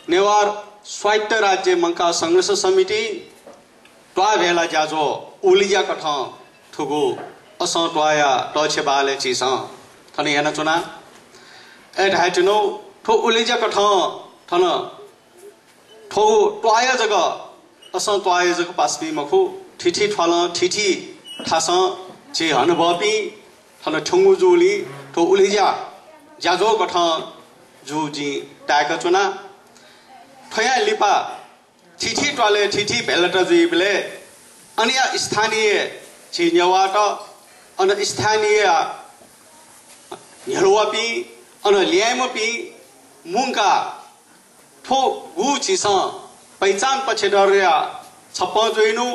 नेवार स्वायत्त राज्य मंका संघर्ष समिति ट्वा भेला जाजो उलिया कठ ठुगु असं ट्वाया टछे बाले चिस थने याना चुना ए ढाइटनो ठो उलिया कठ थन ठो ट्वाया जग असं ट्वाया जग पासपी मखु ठिठी ठल ठिठी थास जे अनुभवी थन ठुंगु जुली ठो उलिया जाजो कठ जुजी टाका चुना थया लिपा ठिठी ट्वाले ठिठी भेलटा जुई बेले अन्य स्थानीय छिन्यवाट अन स्थानीय हेलवापी अन ल्यामपी मुंगा ठो गु छिस पहिचान पछि डरिया छप्प जोइनु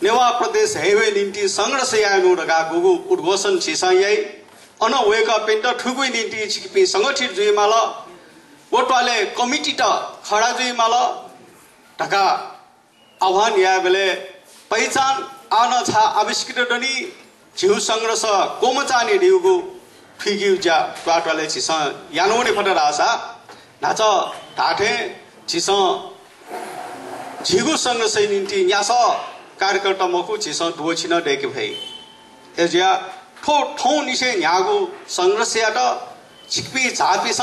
नेवा प्रदेश हेवे निम्ति संघर्ष यानु रगा गुगु उद्घोषण छिस यई अन वेका पेन्ट ठुगुइ निम्ति छिपि संगठित जुइ माल वटवाले कमिटी त खडा जुइ माल ढका आह्वान या बेले पहिचान आन छा आविष्कृत डनी झिउ संघर्ष कोमचानी दिउगु फिगिउ जा टवाले छिस यानोने फटर आशा नाच ढाठे छिस झिगु संघर्ष निम्ति न्यास कार्यकर्ता मखु छिस दुओ छिन डेके भई एजिया ठो ठौ निसे न्यागु संघर्ष याट छिकपी झापीस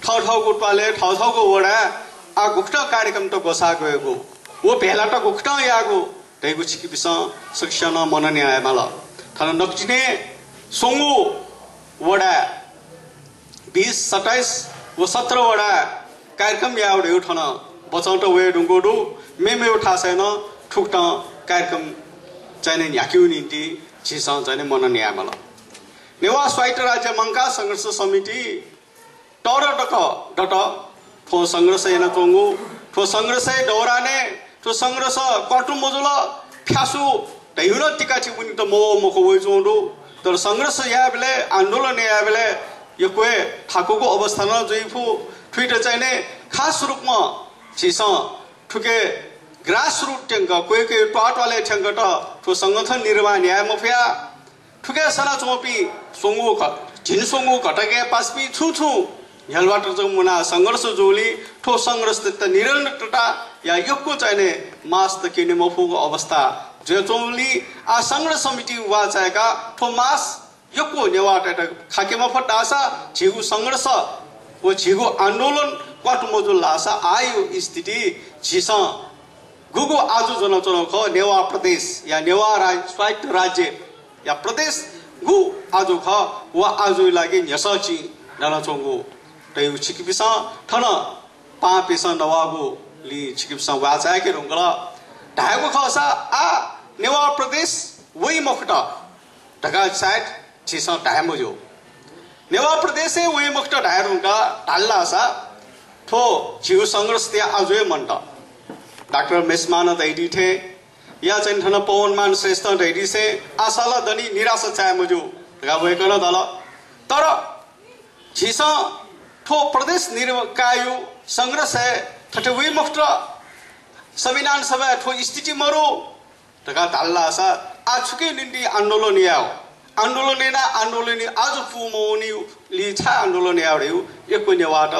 ठाउँको टवाले ठाउँको वडा आ गुक्त कार्यक्रम त गोसा गएको वो भेला त गुक्त यागु दैगु छिकपीस शिक्षण मनने आएमाल थन नक्जिने सोंगु वडा 20 27 वो 17 वडा कार्यक्रम याउडे उठन बचाउट वे डुंगोडु मेमे उठा छैन ठुक्ट कार्यक्रम चाहिने न्याक्यु निम्ति छिस चाहिने मनने आएमाल नेवा स्वायत्त राज्य मंका संघर्ष समिति टौर डट ठो संघर्ष याना चोंगु ठो संघर्ष डौराने ठो संघर्ष कटु मजुल फ्यासु दैहुर टिका छिपुनि त मो मको वे जोंडु तर संघर्ष या बेले आन्दोलन या बेले यो कोए ठाकुको अवस्था न जइफु ठुइट चाहिने खास रूपमा छिस ठुके ग्रास रूट टेंग कोए के टवाटवाले टेंग त ठो संगठन निर्माण या मफिया ठुके सना चोपी सोंगु झिन सोंगु घटके पासपी छु छु हेलबाट मुना संघर्ष जोली ठो संघर्ष त निरन्तरता या योको चाहिने मास त किने मफुको अवस्था जे चोली आ संघर्ष समिति वा चाहेका ठो मास योको नेवाट खाके मफट आशा झिगु संघर्ष वो झिगु आन्दोलन क्वाट मजुल आशा आयो स्थिति झिस गुगु आजु जन चनख नेवा प्रदेश या नेवा स्वायत्त राज्य या प्रदेश गु आजु ख वा आजु लागि न्यसची नन चोंगु तयु छिकिपिस थन पापिस नवागु लि छिकिपिस वाचा के रुंगला ढागु खसा आ नेवा प्रदेश वही मखट ढका साइड छिस ढामो जो नेवा प्रदेश वही मखट ढारुंगा ढाल्ला सा थो झिउ संघर्ष त्या आजुए मन्ट डाक्टर मेसमान दैडी थे या चाहिँ थन पवनमान श्रेष्ठ दैडी से आशाला दनी निराशा चाहे मुजु गावेकन दल तर झिस ठो प्रदेश निर्कायु संघर्ष है ठटे वे मुक्त संविधान सभा ठो स्थिति मरो तका ताल्ला सा आछुके निंदी आन्दोलन याओ आन्दोलन आज फुमोनी लि छा आन्दोलन याउडेउ एको नेवाट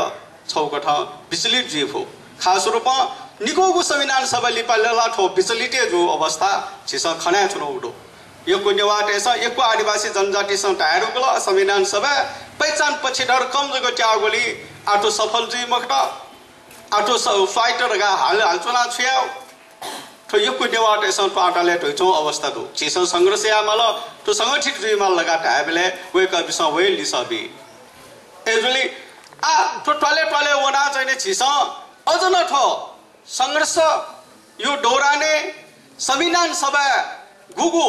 छौकठ विचलित जीवो खास रूपमा निकोगु संविधान सभा लिपालेला ठो विचलित जो अवस्था छिस खना चुनौडो एको नेवाट एसा एको आदिवासी जनजाति सं टायरुगल संविधान सभा पहिचान पछि डर कम जगो त्यागोली आटो सफल जी मखट आटो फाइटर गा हालचुना छ्याउ तो एको नेवाट एसा पाटाले टोचो अवस्था दो छिस संघर्ष यामल तो संगठित जी माल लगा टाबले वेका बिस वे लिसबी एजुली आ तो टले वना चाहिने छिस अजन ठो संघर्ष यो डोराने संविधान सभा गुगु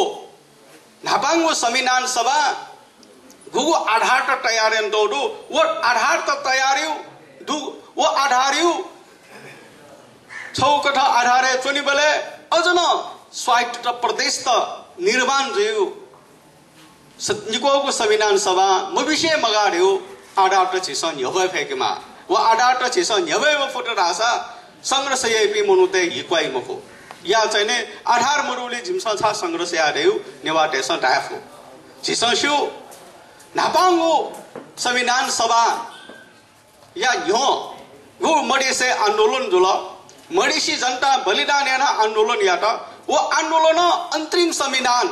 नापांगु संविधान सभा गुगु आधार त तयारेन दोडु वो आधार त तयारिउ दु वो आधारिउ छौकठ आधारे चुनि बले अजन स्वायत्त प्रदेश त निर्माण जयु निकोगु संविधान सभा मविषय मगाड्यो आधार त छिसन यबै फेकेमा वो आधार त छिसन यबै म फुट रासा संघर्ष येपी मनुते हिक्वाई मको या चाहिने आधार मरुले झिमसा छा संघर्ष यादेउ नेवाटेसन डाफो झिसंसु नापांगो संविधान सभा या यो गो मधेसी आंदोलन जुला मधेसी जनता बलिदान याना आंदोलन याटा वो आंदोलन अंतरिम संविधान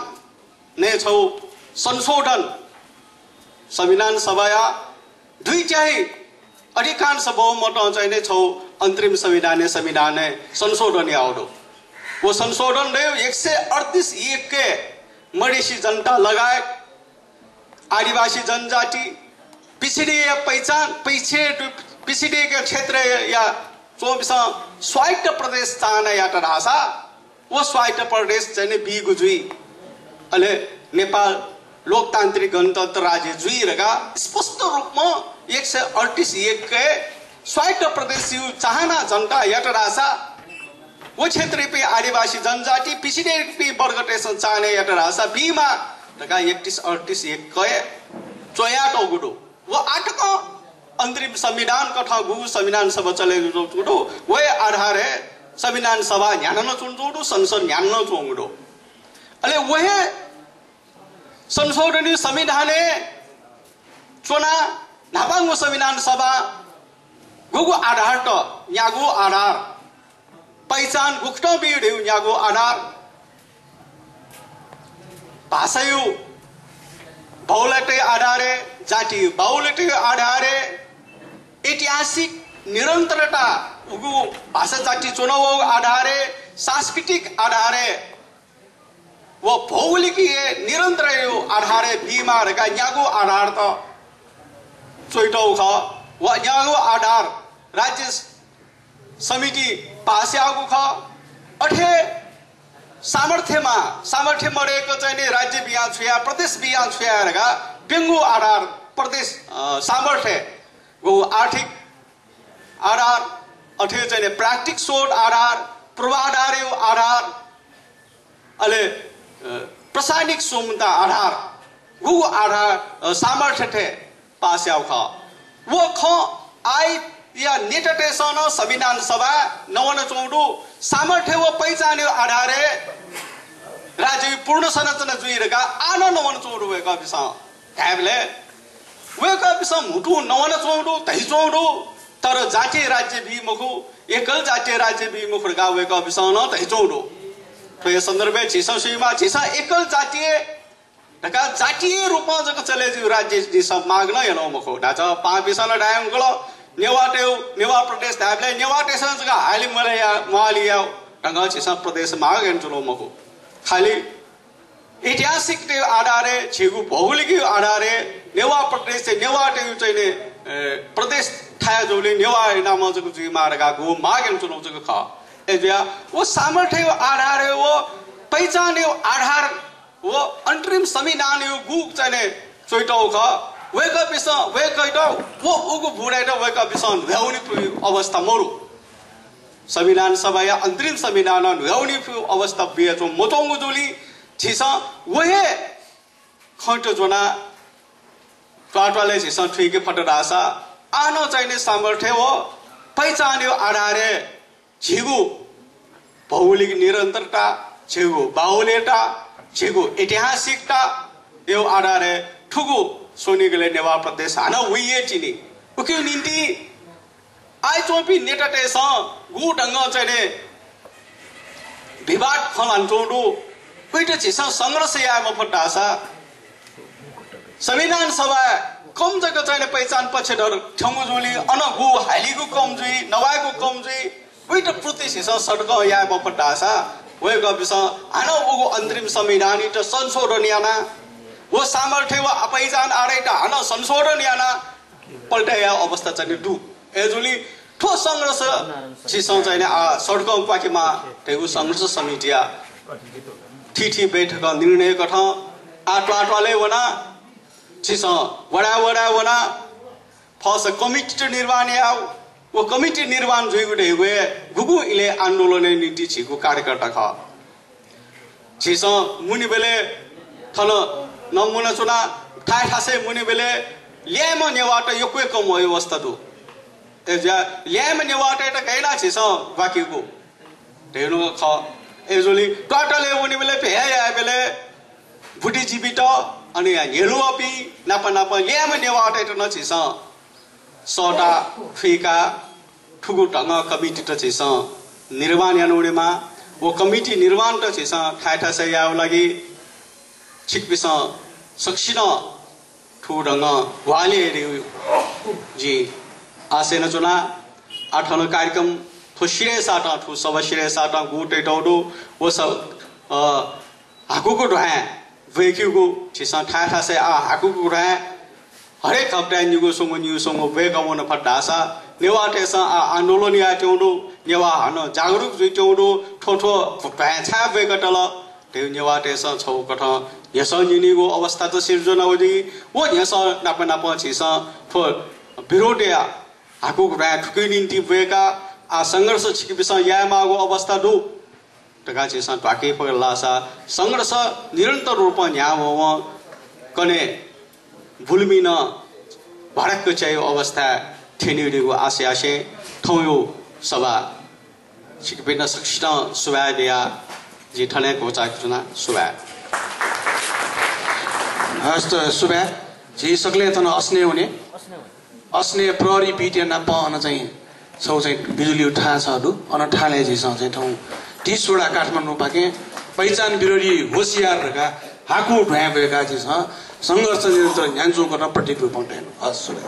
ने छौ संशोधन संविधान सभाया दुईटाई अधिकांश बहुमत चाहिए छौ अंतरिम संविधान संशोधन यावडो वो संशोधन रहे 138 के मधेसी जनता लगायत आदिवासी जनजाति पिछड़े पहचान पिछड़े के क्षेत्र या स्वायत्त प्रदेश चाहना या रासा वो स्वायत्त प्रदेश चाहिए बी गुजुई अले नेपाल लोकतांत्रिक गणतंत्र राज्य जुई रगा स्पष्ट रूप में 138 के स्वायत्त प्रदेश चाहना जनता या रासा वो क्षेत्र पे आदिवासी जनजाति पिछड़े पे वर्ग टेसन चाहने या रासा बीमा रगा 31-38 के चोया तो गुडो वो आटक अंतरिम संविधान कथा गु संविधान सभा चले गुडो वो आधार है संविधान सभा न्यान चुनचुडो संसद न्यान चोंगडो अले वह संशोधनी संविधान चुना नाबांगो संविधान सभा गुगु आधार तो न्यागो आधार पहचान गुक्टो भी न्यागो आधार भाषायु बहुलटे आधारे जाति बहुलटे आधारे ऐतिहासिक निरंतरता उगु भाषा जाति चुनाव आधारे सांस्कृतिक आधारे वो भौगोलिक निरंतर आधारे भीमा रका न्यागो आधार तो चोइटो ख वो न्यागो आधार राज्य समिति पास्यागु ख अठे सामर्थ्य मरेको चाहिँ राज्य बिहा छुया प्रदेश बिहा छुया रका पेंगु आधार प्रदेश सामर्थ्य गो आर्थिक आधार अठे चाहिँ प्राकृतिक स्रोत आधार पूर्वाधार आधार अले प्रशासनिक क्षमता आधार गु आधार सामर्थ्य थे पास्याउ ख वो ख आई या नेटटेसन संविधान सभा 914 सामर्थ्य वो पहचान आधारे राज्य पूर्ण संरचना जुइरका आन 914 वेका बिसा हैबले वेका बिसा मुटु 914 तैचोडो तर जातीय राज्य भी मुखु एकल जातीय राज्य भी मुखरका वेका बिसा न तैचोडो तो ये संदर्भ में जिसा सीमा जिसा एकल जातीय रका जातीय रूप में जग चले जो राज्य जिसा मागना या नो मुखो दाचा पाँच बिसा न डायम गलो नेवा प्रदेश दाबले नेवा टेसन जग हाली मलया मालिया रंगा जिसा प्रदेश मागन चलो मुखो खाली ऐतिहासिक के आधारे छेगु भौगोलिक आधारे नेवा प्रदेश से नेवा टे चाहिए प्रदेश थाया जोले नेवा नाम जग जुई मारगा गो मागन चलो जग खा वो सामर्थ्य आधार है वो पहचान आधार वो अंतरिम संविधान गुक चाहिए चोइटो ख वेका पिसा वेका वो उगु भुडाइटो वेका पिसन भ्याउनी अवस्था मरु संविधान सभा या अंतरिम संविधान भ्याउनी अवस्था बिएचो मोतोंगु जुली छिसा वहे खंटो जोना टाटवाले छिसा ठिके फटरासा आनो चाहिए सामर्थ्य वो पहचान आधारे छेगु भौगोलिक निरंतरता छेगु बाहुल्यता छेगु ऐतिहासिकता यो आधारे ठुगु सोनिगले नेवा प्रदेश हाना हुइए चिनी उके निंती आइ चोपी नेटटे स गु ढंग चाहिँ विवाद खलान जोडु कइटे छिसा संघर्ष या मफटासा संविधान सभा कम जगह चाहिँ पहचान पछि डर ठंगु जोली अन गु हालीगु कम जुई नवागु कम जुई कइटे प्रति छिसा सडक या मफटासा वे गबिस हाना उगु अंतरिम संविधान इट संशोधन याना वो सामर्थ्य वा पहचान आरेटा हाना संशोधन याना पल्टया अवस्था चाहिँ दु एजुली ठो संघर्ष छिसा चाहिँ सडक पाकेमा तेगु संघर्ष समितिया ठिठी बैठक निर्णय गठ आटवाले वना छिसा वडा फस कमिटी निर्माण आउ वो कमिटी निर्माण जुइगुडे हुए गुगु इले आन्दोलन नीति छिगु कार्यकर्ता ख छिसा मुनि बेले थल नमुना चुना ठासे मुनि बेले ल्याम नेवाट यक्वे कम व्यवस्था दु एजा ल्याम नेवाट त कैला छिसा बाकीगु धेनु ख एजुली टटले मुनि बेले भेया बेले बुटी जीवित अनि हेलुअपी नापा ल्याम नेवाट त न छिसा सोटा फीका ठुगु ढंग कमिटी त छैस निर्माण यानुडेमा वो कमिटी निर्माण त छैस ठाठा से याउ लागि छिकबिस सक्सिन ठुगु ढंग वाले जी आसेन चुना आठन कार्यक्रम थो सिरे साटा ठु सब सिरे साटा गुटे टौडो वो सब हाकुको ढ्वा वेक्युको छिसा ठाठा से आ हाकुको ढ्वा हरेक हप्ता न्युसोंगो वेगमन फटासा नेवा टेसा आन्दोलन या टेउडो नेवा हन जागरुक जुइ टेउडो ठोठो भाछा वेगटल ते नेवा टेसा छौ कठ यस निनिगो अवस्था त सिर्जना होदि वो यस नाप नाप छिसा थो विरोधया हाकु ग्रा ठुकै निन्ति वेगा आ संघर्ष छिकिबिस यामागो अवस्था दु तका छिसा टाके पगलासा संघर्ष निरन्तर रूपमा न्यामो कने भुलमिन भडक्क चाहिँ अवस्था ठेनिडिगो आशे आशे ठौयो सभा छिकबिन सक्सिन सुबादिया जे ठने गोचा जुना सुबा हस्त सुबा जे सकले तन अस्ने हुने अस्ने प्रहरी पिटे न पहन चाहिँ छौ चाहिँ बिजुली उठा छहरु अन ठाले जे चाहिँ ठौ 30 वटा काठमाडौँ पाके पहिचान विरोधी होशियारका हाकु ढ्वा भएका जे छ संघर्ष निरन्तर न्यान्जो गर्न प्रत्येक रूपमा हस् सुबा